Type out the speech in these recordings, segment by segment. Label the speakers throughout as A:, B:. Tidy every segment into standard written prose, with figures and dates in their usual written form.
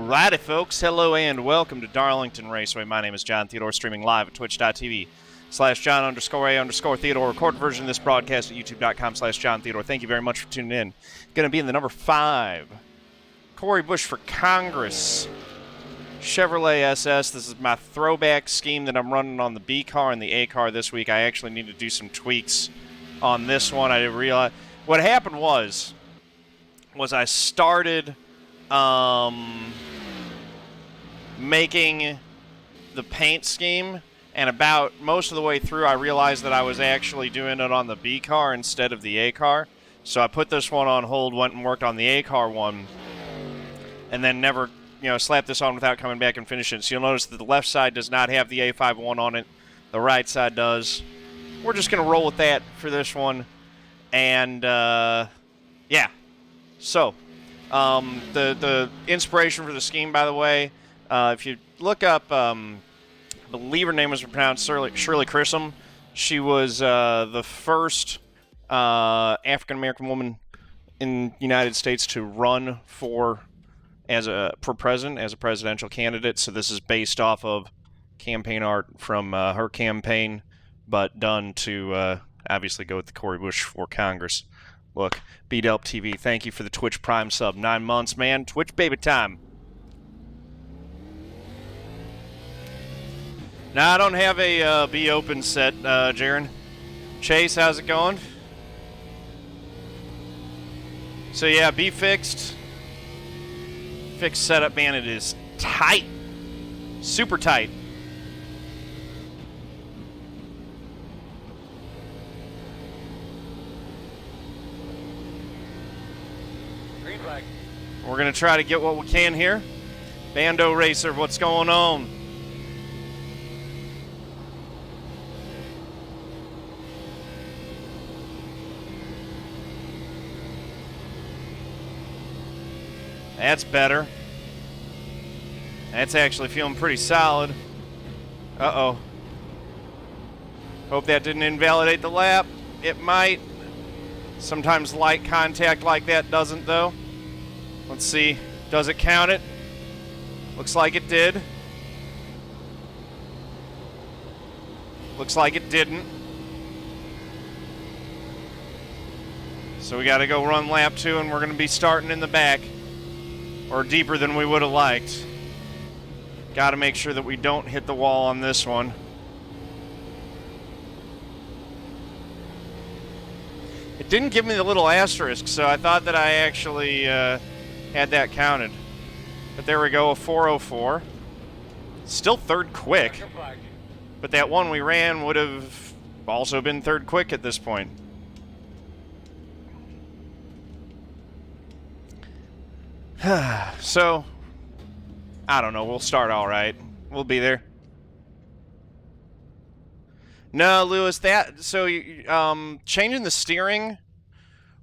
A: Alrighty, folks. Hello and welcome to Darlington Raceway. My name is John Theodore, streaming live at twitch.tv/John_A_Theodore. Recorded version of this broadcast at youtube.com/John Theodore. Thank you very much for tuning in. Going to be in the number 5. Corey Busch for Congress. Chevrolet SS. This is my throwback scheme that I'm running on the B car and the A car this week. I actually need to do some tweaks on this one. I didn't realize. What happened was I started making the paint scheme, and about most of the way through I realized that I was actually doing it on the B car instead of the A car. So I put this one on hold, went and worked on the A car one, and then never, slapped this on without coming back and finishing it. So you'll notice that the left side does not have the A51 on it. The right side does. We're just going to roll with that for this one. And, yeah. So, the inspiration for the scheme, by the way, if you look up, I believe her name was pronounced Shirley Chisholm. She was the first African-American woman in the United States to run for president, as a presidential candidate. So this is based off of campaign art from her campaign, but done to obviously go with the Corey Busch for Congress. Look, BDelp TV, thank you for the Twitch Prime sub. 9 months, man. Twitch baby time. Now, I don't have a B open set, Jarron. Chase, how's it going? So, yeah, B fixed. Fixed setup, man. It is tight. Super tight. We're going to try to get what we can here. Bando Racer, what's going on? That's better. That's actually feeling pretty solid. Uh-oh. Hope that didn't invalidate the lap. It might. Sometimes light contact like that doesn't, though. Let's see. Does it count it? Looks like it did. Looks like it didn't. So we got to go run lap 2, and we're going to be starting in the back. Or deeper than we would have liked. Got to make sure that we don't hit the wall on this one. It didn't give me the little asterisk, so I thought that I actually had that counted. But there we go, a 4:04. Still third quick. But that one we ran would have also been third quick at this point. So, I don't know. We'll start all right. We'll be there. No, Lewis, changing the steering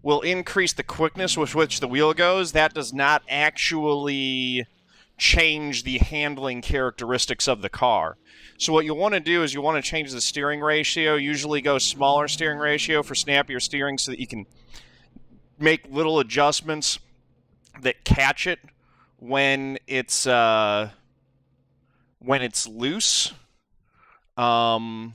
A: will increase the quickness with which the wheel goes. That does not actually change the handling characteristics of the car. So what you want to do is you want to change the steering ratio. Usually go smaller steering ratio for snappier steering so that you can make little adjustments that catch it when it's loose. And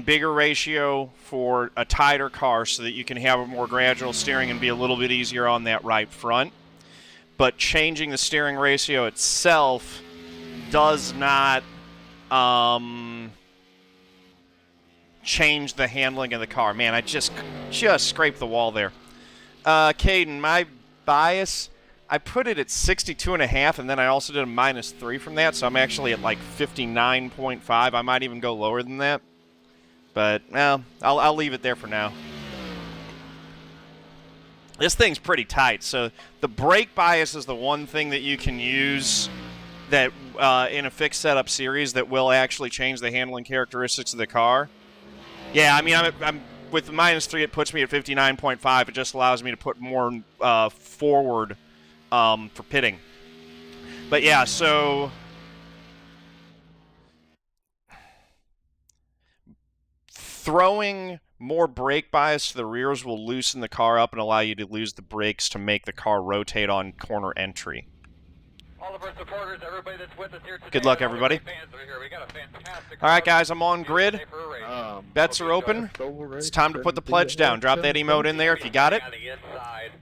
A: bigger ratio for a tighter car so that you can have a more gradual steering and be a little bit easier on that right front. But changing the steering ratio itself does not change the handling of the car. Man, I just scraped the wall there. Caden, my bias, I put it at 62.5, and then I also did a -3 from that, so I'm actually at like 59.5. I might even go lower than that. But, well, I'll leave it there for now. This thing's pretty tight, so the brake bias is the one thing that you can use that in a fixed setup series that will actually change the handling characteristics of the car. Yeah, I mean, I'm with the -3, it puts me at 59.5. It just allows me to put more forward for pitting. But, yeah, so throwing more brake bias to the rears will loosen the car up and allow you to lose the brakes to make the car rotate on corner entry.
B: All of our supporters, everybody that's with us here today.
A: Good luck, everybody. All right, guys, I'm on grid. Bets are open. It's time to put the pledge down. Drop that emote in there if you got it.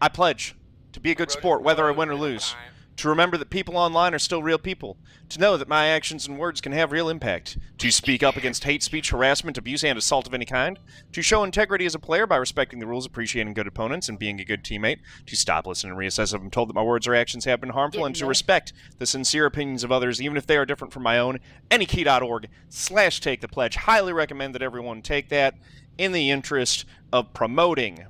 A: I pledge to be a good sport, whether I win or lose. To remember that people online are still real people. To know that my actions and words can have real impact. To speak up against hate speech, harassment, abuse, and assault of any kind. To show integrity as a player by respecting the rules, appreciating good opponents, and being a good teammate. To stop, listen, and reassess if I'm told that my words or actions have been harmful. And to respect the sincere opinions of others, even if they are different from my own. Anykey.org/take the pledge. Highly recommend that everyone take that in the interest of promoting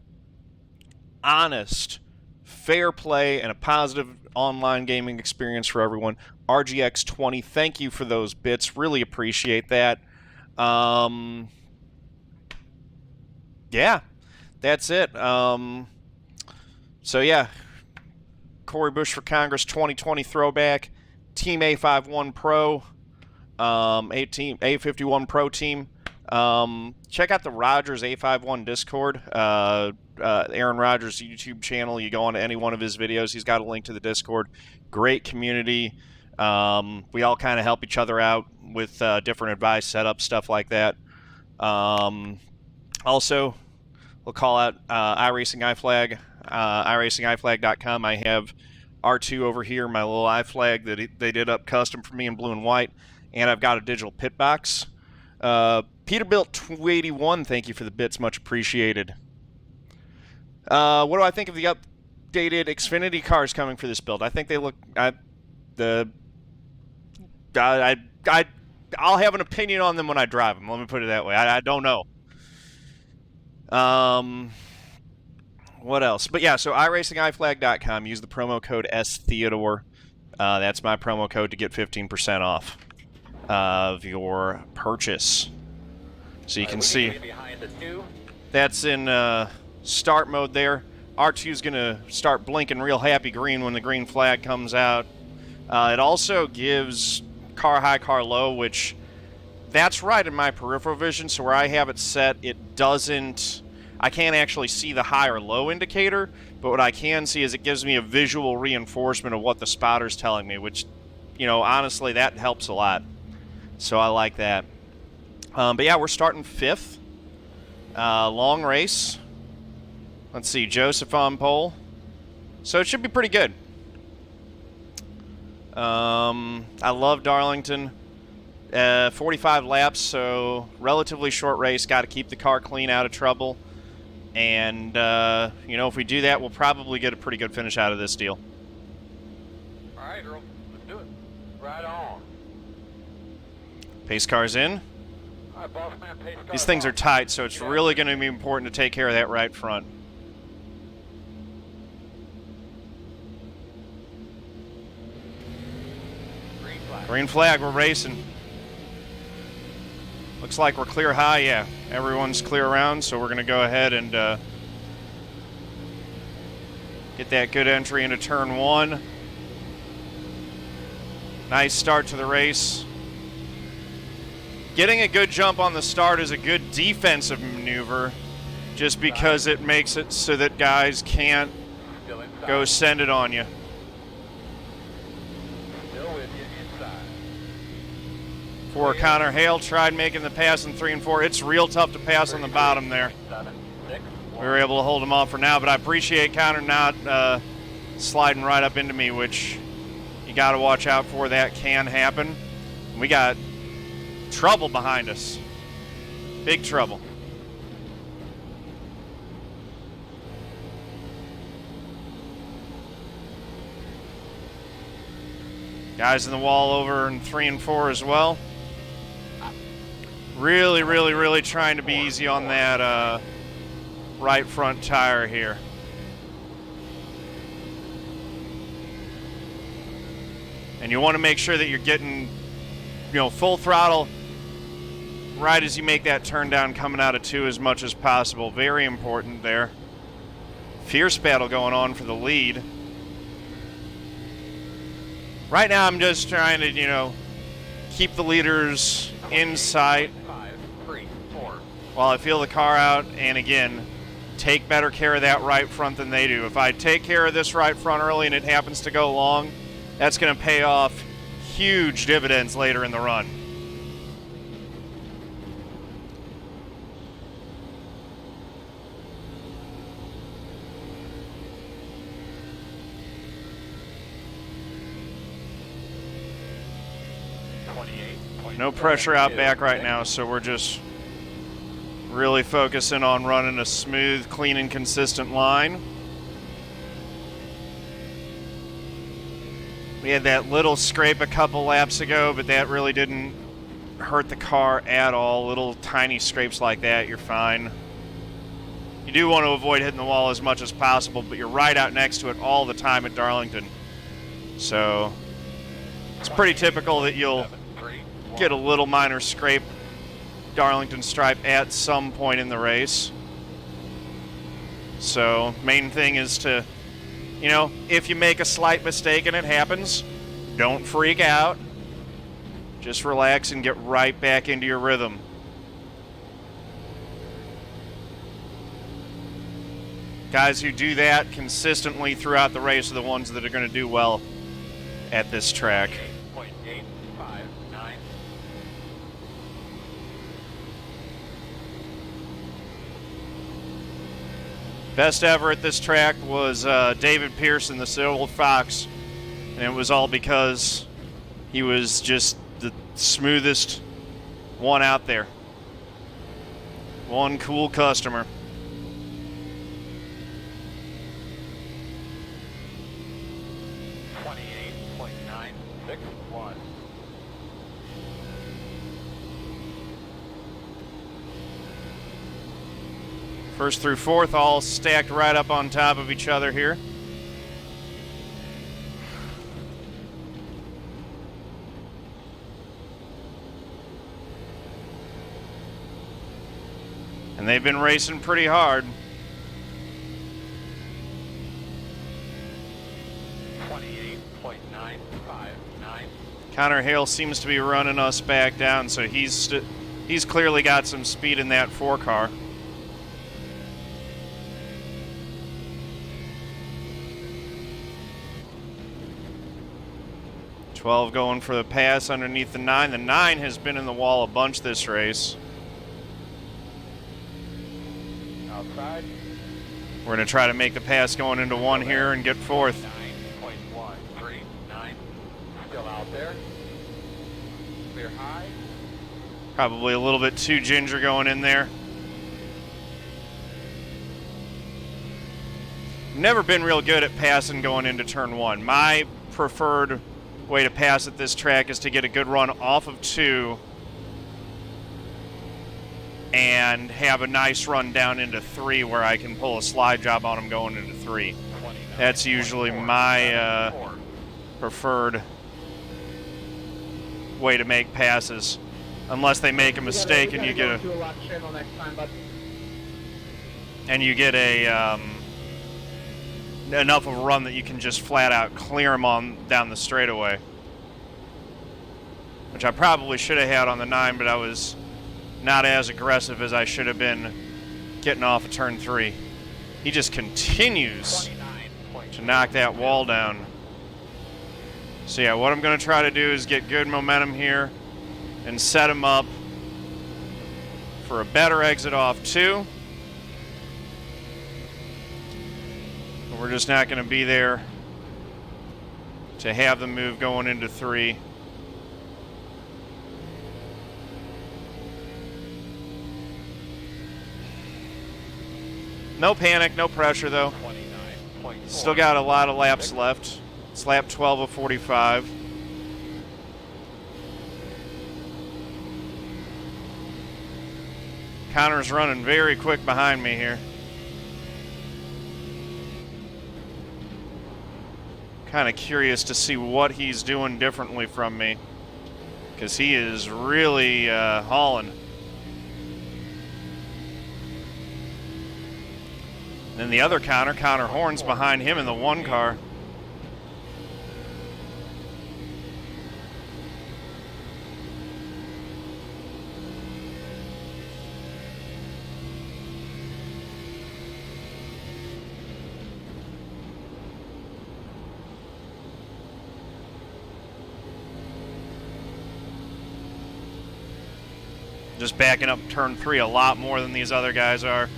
A: honest, fair play, and a positive online gaming experience for everyone. RGX20, thank you for those bits. Really appreciate that. Yeah, that's it. So yeah, Corey Bush for Congress 2020 throwback. Team A51 Pro, A51 Pro team. Check out the Rogers A51 Discord. Aaron Rodgers' YouTube channel. You go on to any one of his videos. He's got a link to the Discord. Great community. We all kind of help each other out with different advice, setup, stuff like that. Also, we'll call out iRacing iFlag, iRacingIFlag.com. I have R2 over here, my little iFlag that they did up custom for me in blue and white, and I've got a digital pit box. Peterbilt 281, thank you for the bits, much appreciated. What do I think of the updated Xfinity cars coming for this build? I think they look. I'll have an opinion on them when I drive them. Let me put it that way. I don't know. What else? But yeah, so iRacingIFlag.com. Use the promo code STheodore. That's my promo code to get 15% off of your purchase. So you can see that's in start mode there. R2 is going to start blinking real happy green when the green flag comes out. It also gives car high, car low, which that's right in my peripheral vision. So where I have it set, it doesn't. I can't actually see the high or low indicator, but what I can see is it gives me a visual reinforcement of what the spotter's telling me, which, you know, honestly, that helps a lot. So I like that. But yeah, we're starting 5th. Long race. Let's see, Josef on pole. So it should be pretty good. I love Darlington. 45 laps, so relatively short race. Got to keep the car clean, out of trouble. And, you know, if we do that, we'll probably get a pretty good finish out of this deal.
B: All right, Earl. Let's do it. Right on.
A: Pace car's in.
B: All right, boss man, pace car
A: These things
B: on.
A: are tight, so it's really going to be important to take care of that right front.
B: Green flag.
A: Green flag, we're racing. Looks like we're clear high, yeah. Everyone's clear around, so we're going to go ahead and get that good entry into turn 1. Nice start to the race. Getting a good jump on the start is a good defensive maneuver, just because it makes it so that guys can't go send it on you.
B: Still with you inside.
A: For Connor Hale tried making the pass in 3 and 4. It's real tough to pass on the bottom there.
B: 7, 6,
A: We were able to hold him off for now, but I appreciate Connor not sliding right up into me, which you got to watch out for. That can happen. We got trouble behind us. Big trouble. Guys in the wall over in 3 and 4 as well. Really trying to be easy on that right front tire here. And you want to make sure that you're getting, you know, full throttle right as you make that turn down coming out of 2 as much as possible. Very important there. Fierce battle going on for the lead. Right now I'm just trying to, you know, keep the leaders in sight.
B: 5, 3, 4,
A: while I feel the car out, and again, take better care of that right front than they do. If I take care of this right front early and it happens to go long, that's going to pay off huge dividends later in the run. No pressure out back right now, so we're just really focusing on running a smooth, clean, and consistent line. We had that little scrape a couple laps ago, but that really didn't hurt the car at all. Little tiny scrapes like that, you're fine. You do want to avoid hitting the wall as much as possible, but you're right out next to it all the time at Darlington. So it's pretty typical that you'll get a little minor scrape Darlington stripe at some point in the race. So main thing is to, you know, if you make a slight mistake and it happens, don't freak out. Just relax and get right back into your rhythm. Guys who do that consistently throughout the race are the ones that are going to do well at this track. Best ever at this track was David Pearson, the Silver Fox, and it was all because he was just the smoothest one out there. One cool customer. First through fourth, all stacked right up on top of each other here. And they've been racing pretty hard.
B: 28.959.
A: Connor Hale seems to be running us back down, so he's clearly got some speed in that 4 car. .12 going for the pass underneath the 9. The 9 has been in the wall a bunch this race.
B: Outside.
A: We're going to try to make the pass going into 1 here and get 4th.
B: 9.139. Still out there. Clear high.
A: Probably a little bit too ginger going in there. Never been real good at passing going into turn 1. My preferred way to pass at this track is to get a good run off of 2 and have a nice run down into 3 where I can pull a slide job on them going into 3. That's usually my preferred way to make passes, unless they make a mistake and you get a enough of a run that you can just flat out clear them on down the straightaway, which I probably should have had on the 9, but I was not as aggressive as I should have been getting off of turn 3. He just continues to knock that wall down. So yeah, what I'm going to try to do is get good momentum here and set him up for a better exit off 2. We're just not going to be there to have the move going into 3. No panic, no pressure though. Still got a lot of laps left. It's lap 12 of 45. Connor's running very quick behind me here. Kind of curious to see what he's doing differently from me, because he is really hauling. Then the other Conor Horn's behind him in the 1 car. Just backing up turn 3 a lot more than these other guys are.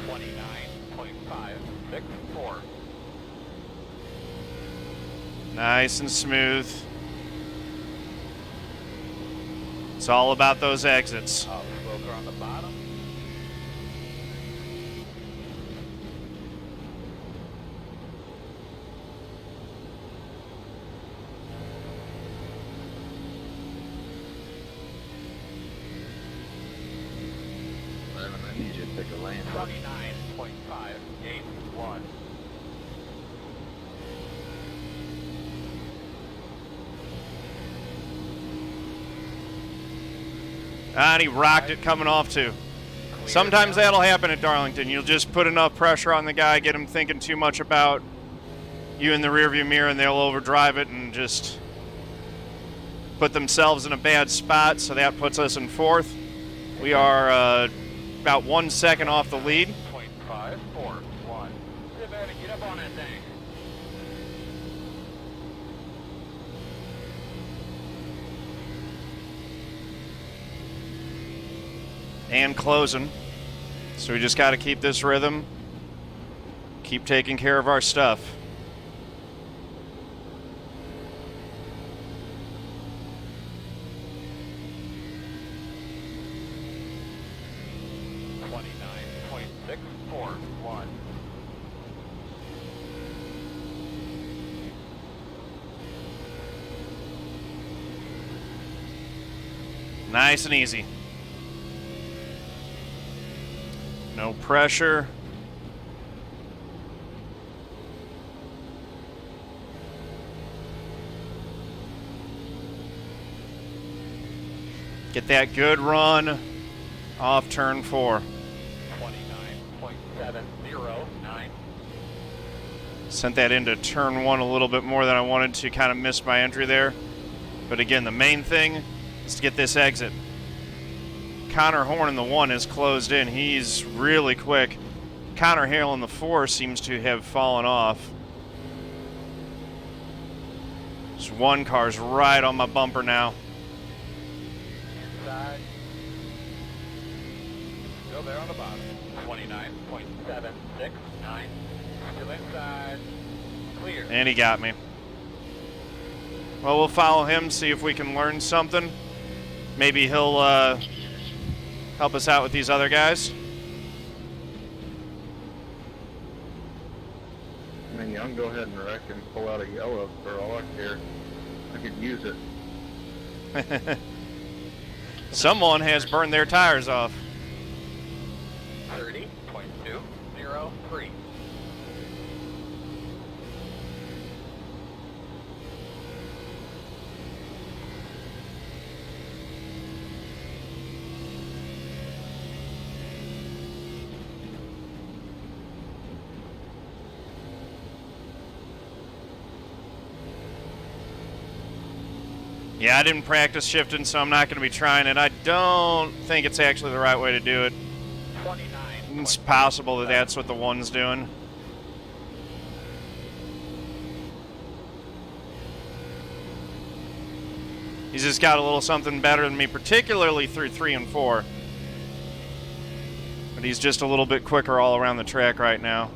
B: 29.564.
A: Nice and smooth. It's all about those exits.
B: Smoker on the bottom.
C: I need you to pick a lane.
B: 29.581.
A: And he rocked it coming off too. Sometimes that'll happen at Darlington. You'll just put enough pressure on the guy, get him thinking too much about you in the rearview mirror, and they'll overdrive it and just put themselves in a bad spot. So that puts us in 4th. We are about 1 second off the lead.
B: 0.541. Get up on that thing.
A: And closing. So we just got to keep this rhythm, keep taking care of our stuff. Nice and easy. No pressure. Get that good run off turn 4.
B: 29.709.
A: Sent that into turn 1 a little bit more than I wanted to, kind of missed my entry there. But again, the main thing is to get this exit. Connor Horn in the 1 is closed in. He's really quick. Connor Hale in the 4 seems to have fallen off. This 1 car's right on my bumper now.
B: Inside. Still there on the bottom. 29.769. Still inside. Clear.
A: And he got me. Well, we'll follow him, see if we can learn something. Maybe he'll help us out with these other guys.
C: I mean, y'all can go ahead and wreck and pull out a yellow for all I care. I could use it.
A: Someone has burned their tires off.
B: 30.203.
A: Yeah, I didn't practice shifting, so I'm not going to be trying it. I don't think it's actually the right way to do it.
B: 29.
A: It's possible that that's what the 1's doing. He's just got a little something better than me, particularly through 3 and 4. But he's just a little bit quicker all around the track right now.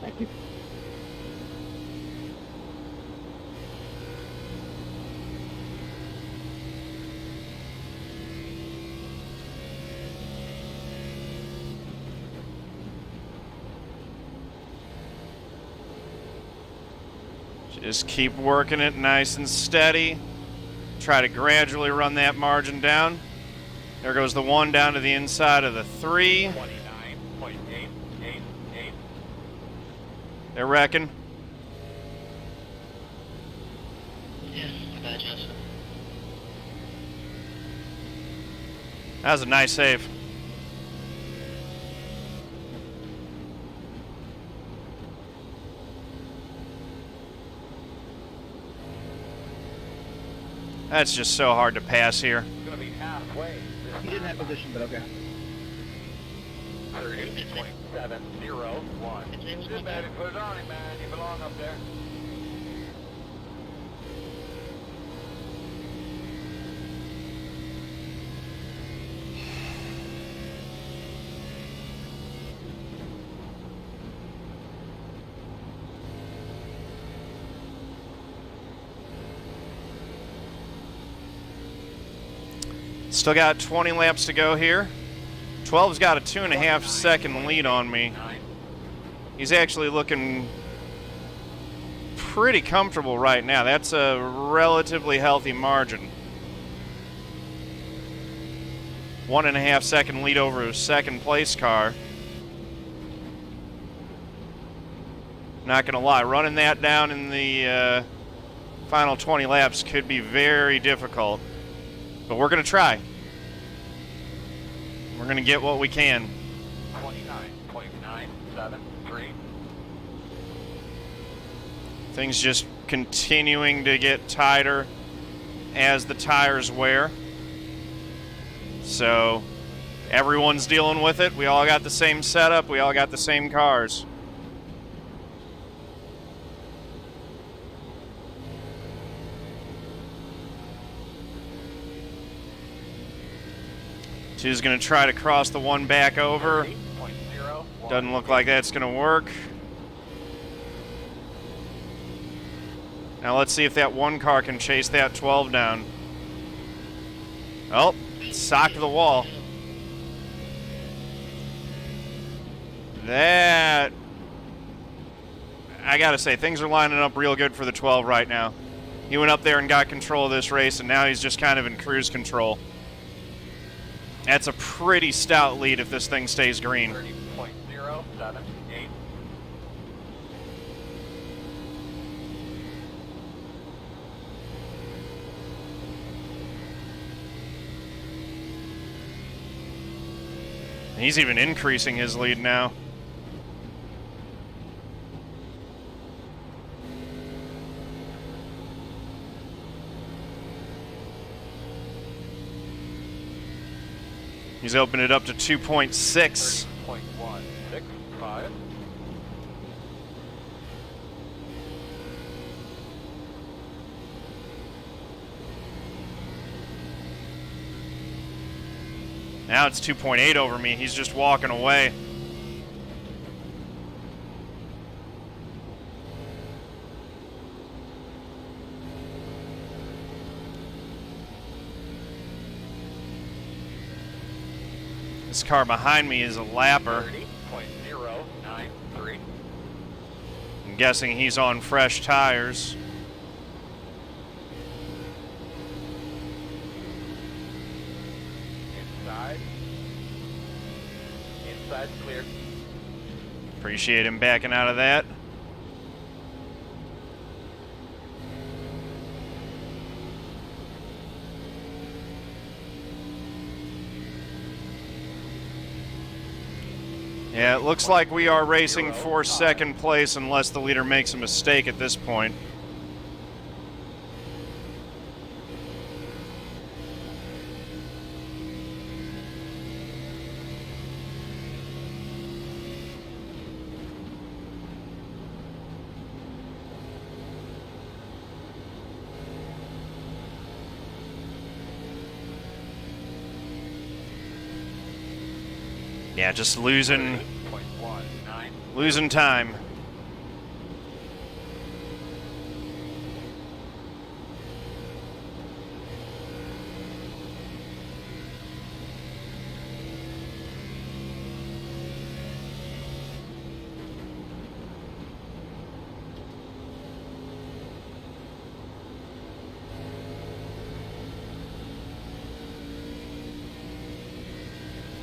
C: Thank you.
A: Just keep working it nice and steady. Try to gradually run that margin down. There goes the 1 down to the inside of the 3.
B: 29.888.
A: They're wrecking.
D: Yeah, not bad, Joseph.
A: That was a nice save. That's just so hard to pass here.
B: It's going to be half
E: He didn't have position, but okay.
B: 30.701. Good, man. Put it on him, man. You belong up there.
A: Still got 20 laps to go here. 12's got a 2.5 second lead on me. He's actually looking pretty comfortable right now. That's a relatively healthy margin. 1.5 second lead over his second place car. Not gonna lie, running that down in the final 20 laps could be very difficult. But we're gonna try. We're gonna get what we can.
B: 29.973.
A: Things just continuing to get tighter as the tires wear. So everyone's dealing with it. We all got the same setup. We all got the same cars. Two's going to try to cross the one back over. Doesn't look like that's going to work. Now let's see if that one car can chase that 12 down. Oh, socked the wall. That, I got to say, things are lining up real good for the 12 right now. He went up there and got control of this race, and now he's just kind of in cruise control. That's a pretty stout lead if this thing stays green.
B: 30.078.
A: He's even increasing his lead now. He's opened it up to 2.6.
B: 30.165.
A: Now it's 2.8 over me. He's just walking away. This car behind me is a lapper.
B: 30.093.
A: I'm guessing he's on fresh tires.
B: Inside's clear.
A: Appreciate him backing out of that. Yeah, it looks like we are racing for second place unless the leader makes a mistake at this point. Yeah, just losing time.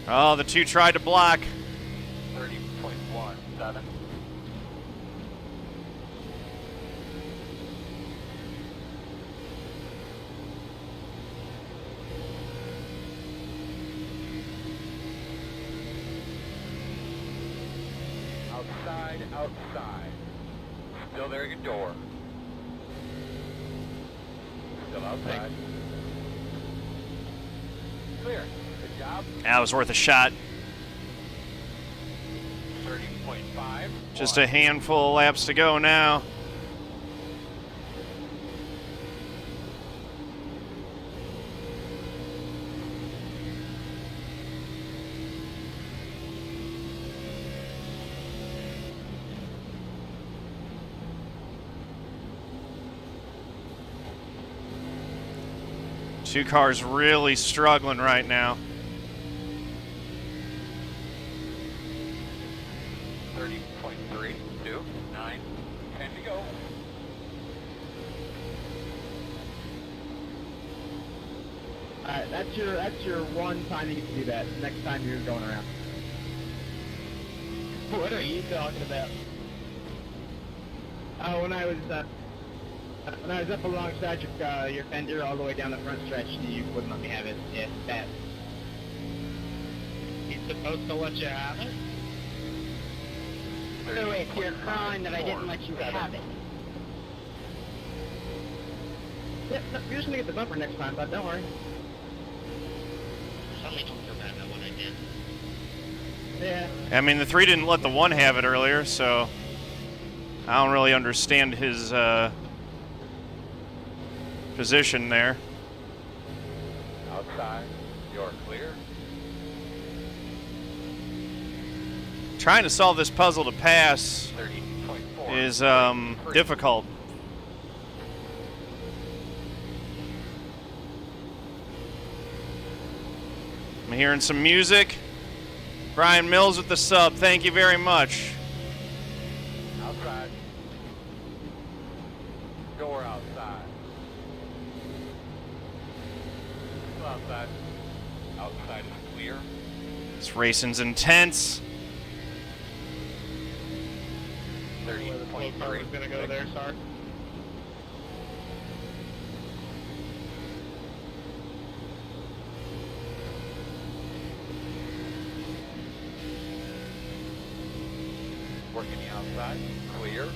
A: Oh, the two tried to block.
B: 30.17. Outside. Still there at your door. Still outside. clear. Good job.
A: That was worth a shot.
B: 30.5.
A: Just a handful of laps to go now. Two cars really struggling right now.
B: 30.3, 2, 9, 10 to go.
E: Alright, that's your one time you can do that. Next time you're going around. What are you talking about? Oh, when I was up alongside your fender all the way down the front stretch, you wouldn't let me have it. Yeah, it's bad.
D: He's supposed to let you have it?
E: So wait, you're crying that I didn't let you have it. Yep, no, you're just gonna get the bumper next time, bud. Don't worry.
D: Somebody don't feel bad about what I did.
E: Yeah.
A: I mean, the 3 didn't let the 1 have it earlier, so I don't really understand his position there.
B: Outside, you're clear.
A: Trying to solve this puzzle to pass
B: 30.4
A: is difficult. I'm hearing some music. Brian Mills with the sub. Thank you very much.
B: Outside. Door outside. Still outside. Outside is clear.
A: This racing's intense.
B: 30.3.
D: was gonna go there, Sark.
B: Working the outside. Clear.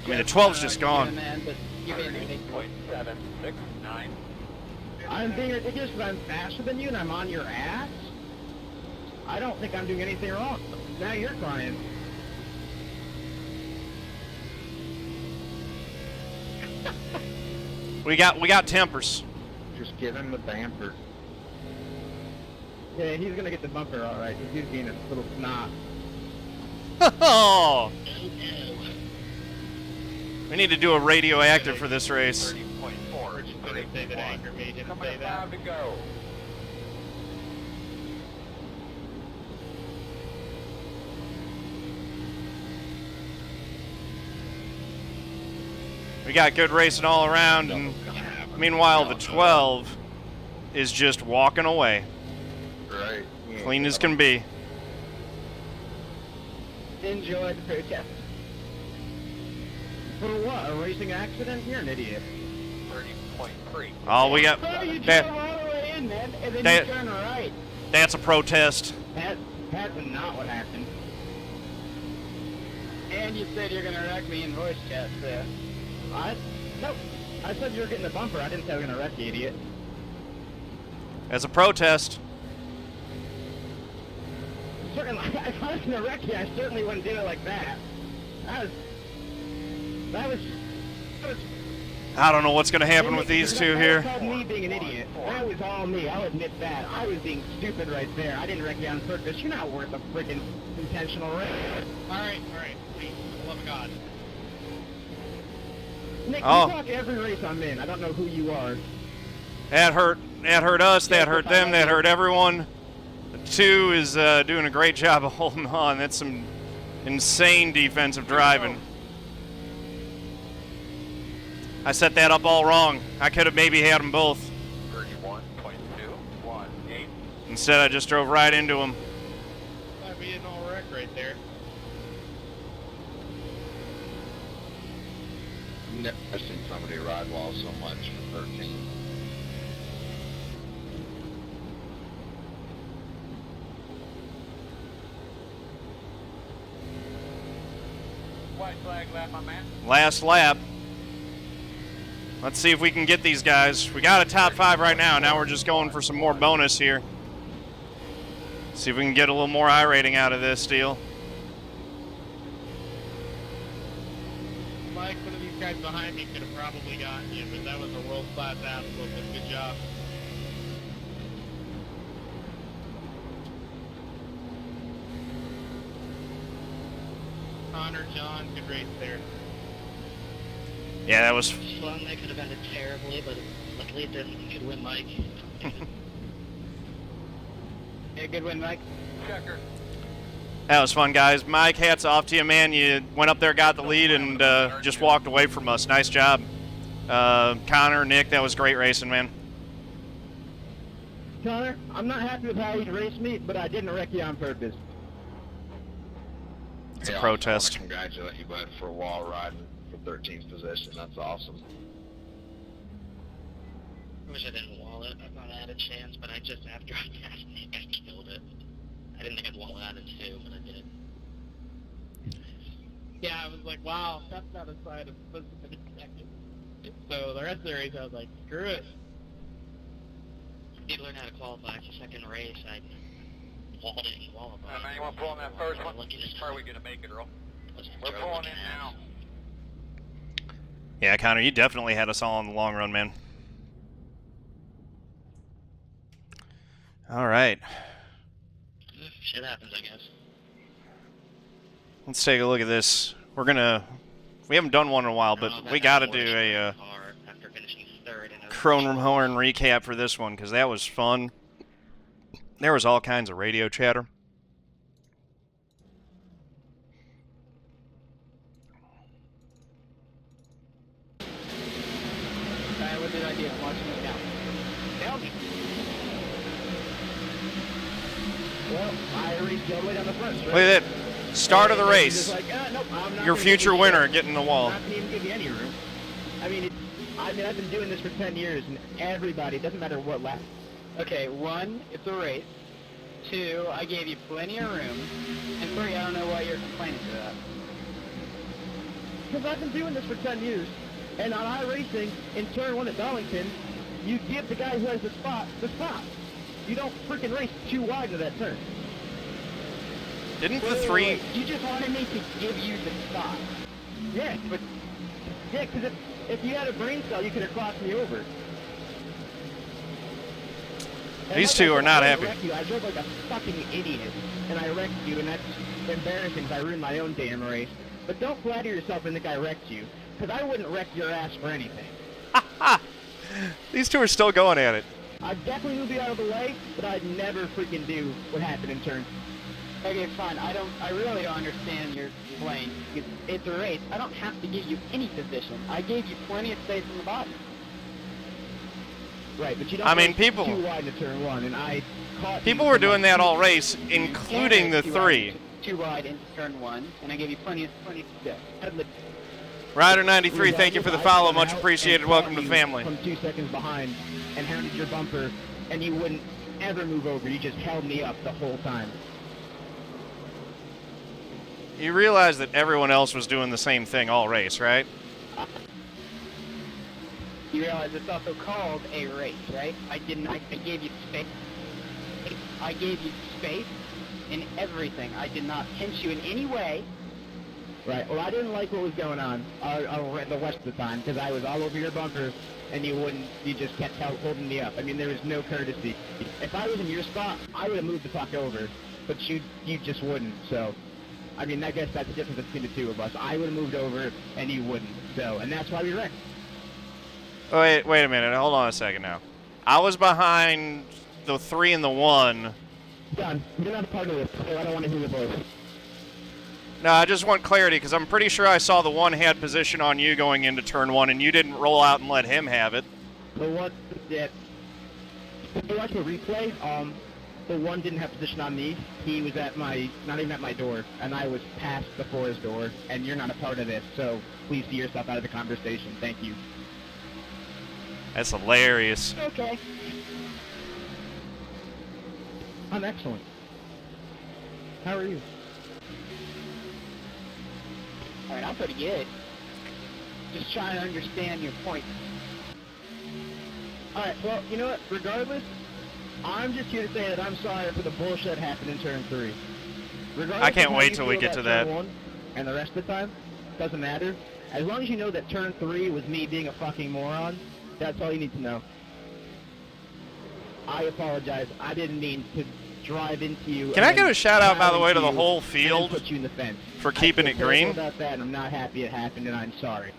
A: I mean, the 12's just gone.
E: Man, but you being ridiculous.
B: 30.769.
E: I'm being ridiculous because I'm faster than you and I'm on your ass? I don't think I'm doing anything wrong. Now you're crying.
A: We got tempers.
C: Just give him the bumper.
E: Yeah, he's gonna get the bumper alright. He's being a little snot.
A: Oh, we need to do a radioactive for this race.
B: 30.4.
D: Did say that anger me? Didn't
B: Coming
D: say
B: up
D: that.
B: 5 to go.
A: We got good racing all around, and meanwhile the 12 is just walking away,
C: Right. Yeah.
A: clean as can be.
E: Enjoy the protest. For what? A racing accident? You're an idiot.
B: 30.3.
A: Oh, we got
E: Oh, you
A: that.
E: drove all the way in, man, and then
A: that-
E: you turn right.
A: That's a protest.
E: That's not what happened. And you said you're gonna wreck me in voice chat, so... Nope. I said you were getting the bumper. I didn't say I was gonna wreck you, idiot.
A: As a protest.
E: Certainly, if I was gonna wreck you, I certainly wouldn't do it like that. That was
A: I don't know what's going to happen with these two here.
E: That was me being an idiot. That was all me. I'll admit that. I was being stupid right there. I didn't wreck you on purpose. You're not worth a freaking intentional wreck.
D: Alright, please, for the love of God.
E: Nick,
A: Oh.
E: you talk every race I'm in. I don't know who you are.
A: That hurt us, that hurt them, that hurt everyone. The 2 is doing a great job of holding on. That's some insane defensive driving. I set that up all wrong. I could have maybe had them both.
B: 31.218.
A: Instead, I just drove right into them.
D: That'd be an all wreck right there.
C: Never seen somebody ride well so much for 13.
B: white flag lap, my man.
A: Last lap. Let's see if we can get these guys. We got a top 5 right now. Now we're just going for some more bonus here. See if we can get a little more iRating out of this deal.
D: Mike, one of these guys behind me could have probably gotten you, but that was a world-class outflow. Good job. Connor, John, good race there.
A: Yeah, that was...
E: Fun. That could have ended terribly, but luckily it didn't. Good win, Mike. Yeah, good win, Mike.
B: Checker.
A: That was fun, guys. Mike, hats off to you, man. You went up there, got the lead, and just walked away from us. Nice job. Connor, Nick, that was great racing, man.
E: Connor, I'm not happy with how you raced me, but I didn't wreck you on purpose.
A: It's a
C: Hey,
A: protest.
C: I want to congratulate you, bud, for wall riding for 13th position. That's awesome.
E: I wish I didn't wall it. I thought I had a chance, but I just, after I passed Nick, I killed it. I didn't think I'd wall it out of 2, but I did.
D: Yeah, I was like, wow, that's not a sign of supposed to be second. So the rest of the race, I was like, screw it.
E: I did learn how to qualify for second race. I walled it and qualified.
B: Man, you want to pull in that first one?
E: Lucky this
B: Or are
E: time.
B: we going to make it, Earl?
E: Wasn't
B: We're
E: Joe
B: pulling
E: looking
B: in
E: ass.
B: now.
A: Yeah, Connor, you definitely had us all in the long run, man. All right.
E: Shit happens, I guess.
A: Let's take a look at this. We're going to... We haven't done one in a while, but we got to do a
E: After finishing third in a
A: Conor Horn recap for this one, because that was fun. There was all kinds of radio chatter.
E: What did I do? I'm watching it now. Tell me. Well, I raced all the way down the front.
A: Look at that. Start of the race.
E: Like, nope, I'm not
A: Your
E: gonna
A: future
E: give you
A: winner
E: shit.
A: getting the
E: I'm
A: wall.
E: not gonna even give you any room. I mean, I've been doing this for 10 years, and everybody, it doesn't matter what lap. Okay, 1, it's a race. 2, I gave you plenty of room. And 3, I don't know why you're complaining to that. Because I've been doing this for 10 years. And on iRacing, in turn 1 at Darlington, you give the guy who has the spot. You don't freaking race too wide to that turn.
A: Didn't the
E: Wait,
A: three...
E: wait, you just wanted me to give you the spot. Yeah, but... Yeah, because if you had a brain cell, you could have crossed me over. And
A: These
E: like
A: two
E: I
A: are
E: said,
A: not
E: I
A: happy.
E: didn't wreck you. I drove like a fucking idiot, and I wrecked you, and that's embarrassing because I ruined my own damn race. But don't flatter yourself and think I wrecked you, because I wouldn't wreck your ass for anything.
A: These two are still going at it.
E: I'd definitely move you out of the way, but I'd never freaking do what happened in turn. Okay, fine. I really don't understand your complaint. It's a race. I don't have to give you any position. I gave you plenty of space in the bottom. Right, but you don't.
A: I mean,
E: race
A: people-
E: too wide to turn 1, and I caught.
A: People
E: you
A: were
E: from,
A: doing
E: like,
A: that all
E: 2
A: race,
E: You
A: including the
E: can't race
A: three.
E: too wide into turn 1, and I gave you plenty. Yeah.
A: Rider93, thank you for the follow.
E: I
A: Much
E: come out
A: appreciated.
E: and
A: Welcome
E: caught
A: to
E: you
A: family.
E: From 2 seconds behind, and hounded your bumper, and you wouldn't ever move over. You just held me up the whole time.
A: You realize that everyone else was doing the same thing all race, right?
E: You realize it's also called a race, right? I gave you space. I gave you space in everything. I did not pinch you in any way. Right. Well, I didn't like what was going on the rest of the time because I was all over your bumper, and you just kept holding me up. I mean, there was no courtesy. If I was in your spot, I would have moved the fuck over, but you just wouldn't. So, I mean, I guess that's the difference between the two of us. I would have moved over, and you wouldn't. So, and that's why we wrecked.
A: Oh, wait a minute. Hold on a second now. I was behind the 3 and the 1.
E: Done. You're not a part of this, so I don't want to hear your voice.
A: No, I just want clarity because I'm pretty sure I saw the 1 had position on you going into turn 1, and you didn't roll out and let him have it.
E: The one that, if you watch the replay, the 1 didn't have position on me. He was at not even at my door, and I was past before his door, and you're not a part of this, so please see yourself out of the conversation. Thank you.
A: That's hilarious.
E: Okay. I'm excellent. How are you? I mean, I'm pretty good. Just trying to understand your point.
D: Alright, well, you know what? Regardless, I'm just here to say that I'm sorry for the bullshit that happened in turn 3. Regardless
A: I can't
D: of how
A: wait
D: you
A: till we
D: feel
A: get to
D: about
A: that.
D: turn 1 and the rest of the time, doesn't matter. As long as you know that turn 3 was me being a fucking moron, that's all you need to know. I apologize. I didn't mean to drive into you.
A: Can I give a shout out, by the way, to the whole
D: and
A: field
D: put you in the fence.
A: for keeping it
D: I feel
A: green?
D: terrible about that, and I'm not happy it happened, and I'm sorry.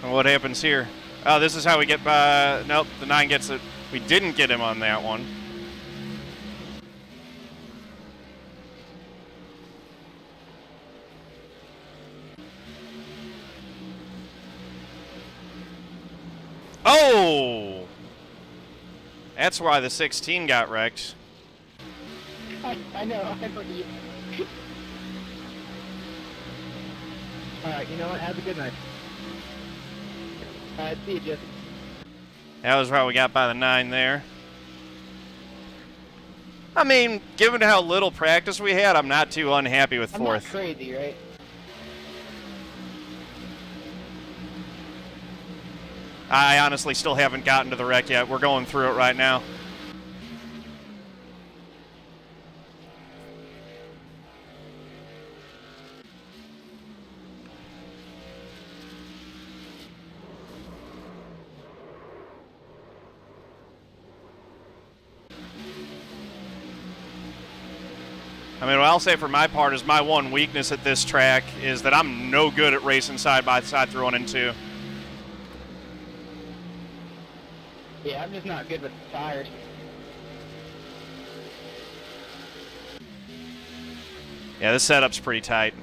A: And what happens here? Oh, this is how we get by. Nope, the 9 gets it. We didn't get him on that one. Oh! That's why the 16 got wrecked.
E: I know. I believe.
D: Alright, you know what? Have a good night.
E: Alright, see you, Jesse.
A: That was why we got by the 9 there. I mean, given how little practice we had, I'm not too unhappy with
E: I'm not
A: 4th.
E: crazy, right?
A: I honestly still haven't gotten to the wreck yet. We're going through it right now. I mean, what I'll say for my part is my one weakness at this track is that I'm no good at racing side by side through 1 and 2.
E: Yeah, I'm just not good with the tires.
A: Yeah, this setup's pretty tight.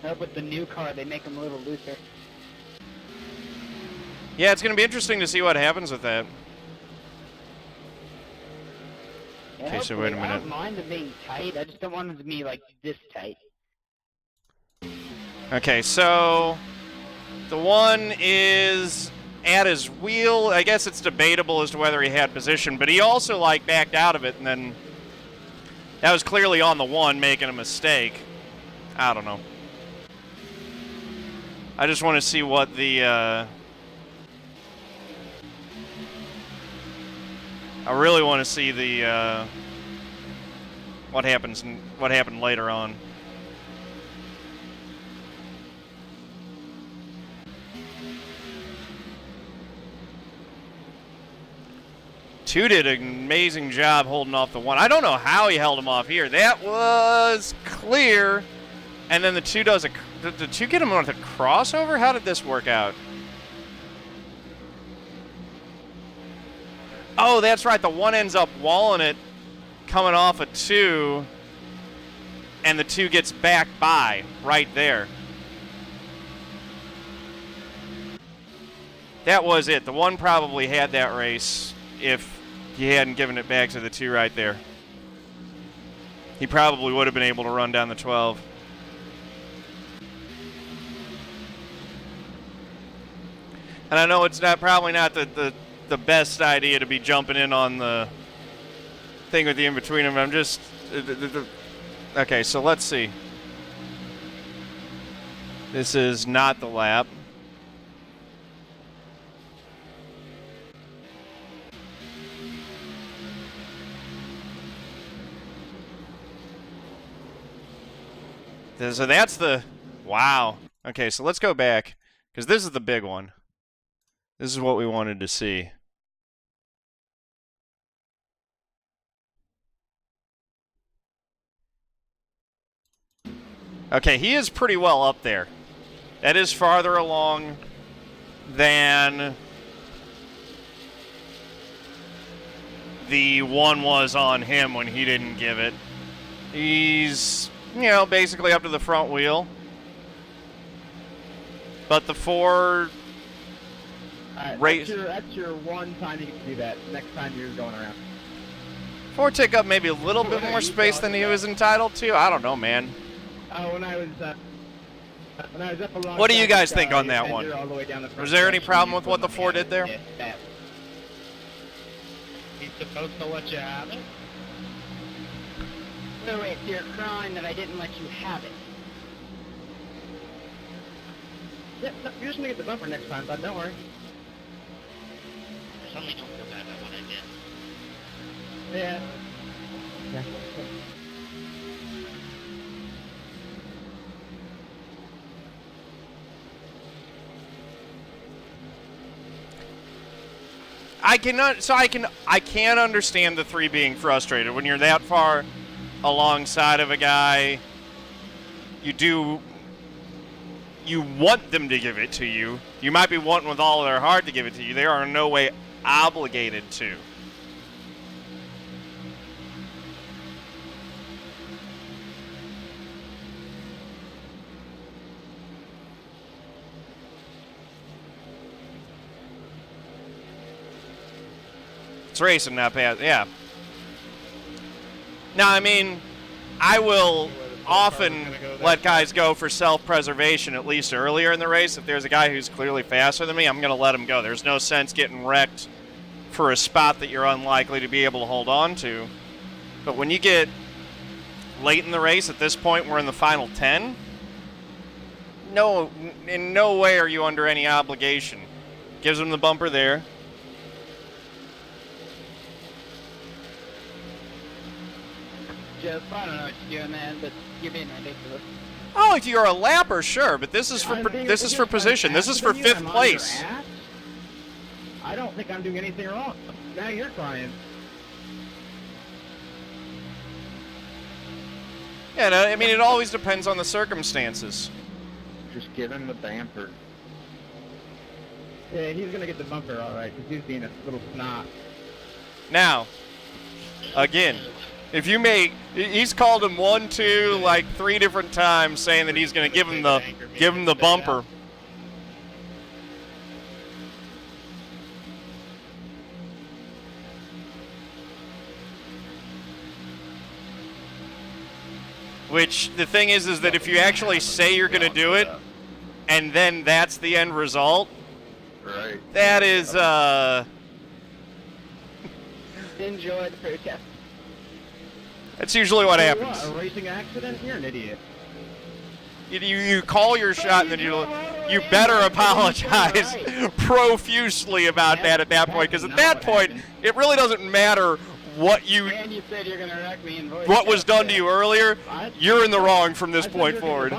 E: Up with the new car, they make them a little looser.
A: Yeah, it's going to be interesting to see what happens with that.
E: Yeah,
A: Okay, so wait a
E: I
A: minute.
E: don't mind them being tight. I just don't want them to be like this tight.
A: Okay, so the 1 is at his wheel. I guess it's debatable as to whether he had position, but he also like backed out of it, and then that was clearly on the 1 making a mistake. I don't know. I just want to see what the I really want to see the what happened later on. Two did an amazing job holding off the 1. I don't know how he held him off here. That was clear. And then the 2 does did the 2 get him on the crossover? How did this work out? Oh, that's right. The 1 ends up walling it coming off a 2. And the 2 gets back by right there. That was it. The 1 probably had that race if he hadn't given it back to the 2 right there. He probably would have been able to run down the 12. And I know it's probably not the best idea to be jumping in on the thing with the in-between them. I'm just... Okay, so let's see. This is not the lap. So that's the... Wow. Okay, so let's go back, because this is the big one. This is what we wanted to see. Okay, he is pretty well up there. That is farther along than the 1 was on him when he didn't give it. He's, you know, basically up to the front wheel. But the 4...
D: That's your one time you can do that. Next time you're going around.
A: 4 take up maybe a little bit more space than he was entitled to. I don't know, man.
D: When I was up along.
A: What do you guys think on that one?
D: All the way down the front
A: Was there any
D: stretch,
A: problem
D: you
A: with what the
D: put
A: 4
D: my
A: did there?
D: hand in it. He's supposed to let you have it?
E: Wait, so you're crying that I didn't let you have it.
D: Yeah, no, you're just gonna get the bumper next time, bud. Don't worry.
F: Suddenly don't feel bad about what I did.
D: Yeah. Yeah.
A: I can't understand the 3 being frustrated when you're that far alongside of a guy. You want them to give it to you. You might be wanting with all of their heart to give it to you. They are in no way obligated to. It's racing, not pass. Yeah. Now, I mean, I will often let guys go for self-preservation at least earlier in the race. If there's a guy who's clearly faster than me, I'm going to let him go. There's no sense getting wrecked for a spot that you're unlikely to be able to hold on to. But when you get late in the race, at this point we're in the final 10, no, in no way are you under any obligation. Gives him the bumper there.
E: Jeff, I don't know what you're doing, man, but you're being ridiculous.
A: Oh, if you're a lapper, sure, but this is for position. This is for 5th place.
D: I don't think I'm doing anything wrong. Now you're crying.
A: Yeah, no, I mean, it always depends on the circumstances.
C: Just give him the bumper.
D: Yeah, he's gonna get the bumper, all right, because he's being a little snot.
A: Now, again, if you he's called him 1, 2, like 3 different times, saying that he's going to give him the bumper. Which the thing is that if you actually say you're going to do it, and then that's the end result,
C: right?
A: That is
E: Enjoy the protest.
A: That's usually what happens.
D: What, a racing accident? You're an idiot.
A: You call your shot, and then you better apologize profusely about that at that point, because at that point, it really doesn't matter what you
E: said you're gonna wreck me in voice
A: what was done to you earlier. You're in the wrong from this point forward.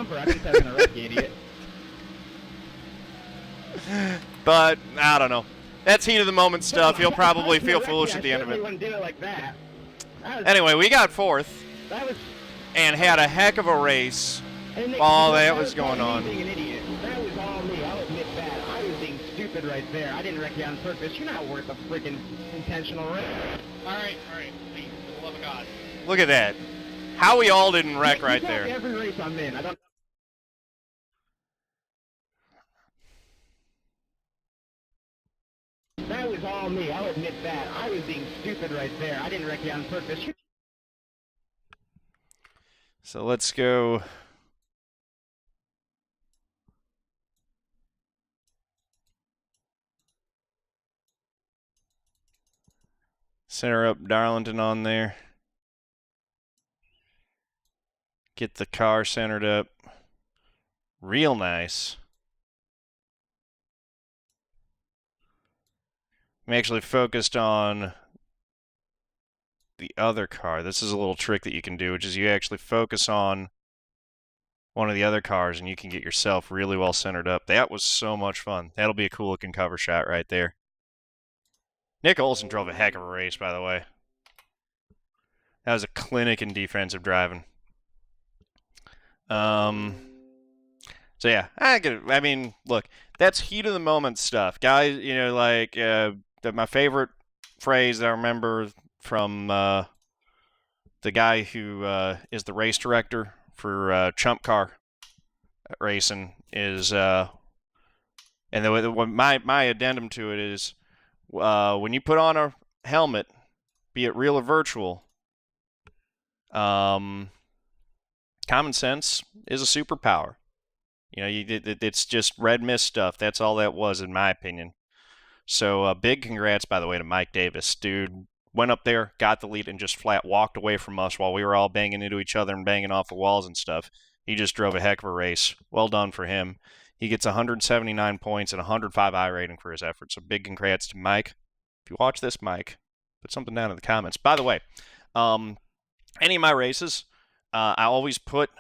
A: But I don't know. That's heat of the moment stuff. He'll probably feel foolish at the end of it. Anyway, we got 4th and had a heck of a race while that was going on.
D: That was all me. I'll admit that. I was being stupid right there. I didn't wreck you on purpose. You're not worth a freaking intentional wreck.
F: All right, please, for the love of God.
A: Look at that. How we all didn't wreck right there.
D: Every race I'm in, I don't. That was all me. I'll admit that. I was being stupid right there. I didn't wreck you on purpose.
A: So let's go. Center up Darlington on there. Get the car centered up. Real nice. I'm actually focused on the other car. This is a little trick that you can do, which is you actually focus on one of the other cars and you can get yourself really well centered up. That was so much fun. That'll be a cool looking cover shot right there. Nick Olsen drove a heck of a race, by the way. That was a clinic in defensive driving. So yeah, I mean, look, that's heat of the moment stuff. Guys, you know, like my favorite phrase that I remember from the guy who is the race director for Chump Car Racing is, and my addendum to it is, when you put on a helmet, be it real or virtual, common sense is a superpower. You know, it's just red mist stuff. That's all that was, in my opinion. So big congrats, by the way, to Mike Davis. Dude, went up there, got the lead, and just flat walked away from us while we were all banging into each other and banging off the walls and stuff. He just drove a heck of a race. Well done for him. He gets 179 points and 105 iRating for his efforts. So big congrats to Mike. If you watch this, Mike, put something down in the comments. By the way, any of my races, I always put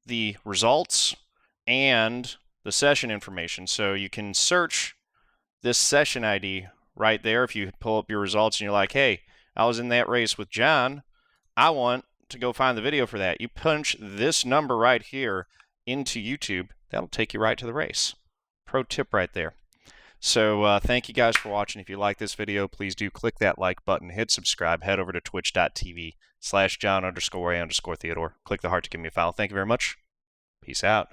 A: the results and the session information. So you can search this session ID right there. If you pull up your results and you're like, hey, I was in that race with John, I want to go find the video for that. You punch this number right here into YouTube. That'll take you right to the race. Pro tip right there. So thank you guys for watching. If you like this video, please do click that like button, hit subscribe, head over to twitch.tv/John_A_Theodore. Click the heart to give me a follow. Thank you very much. Peace out.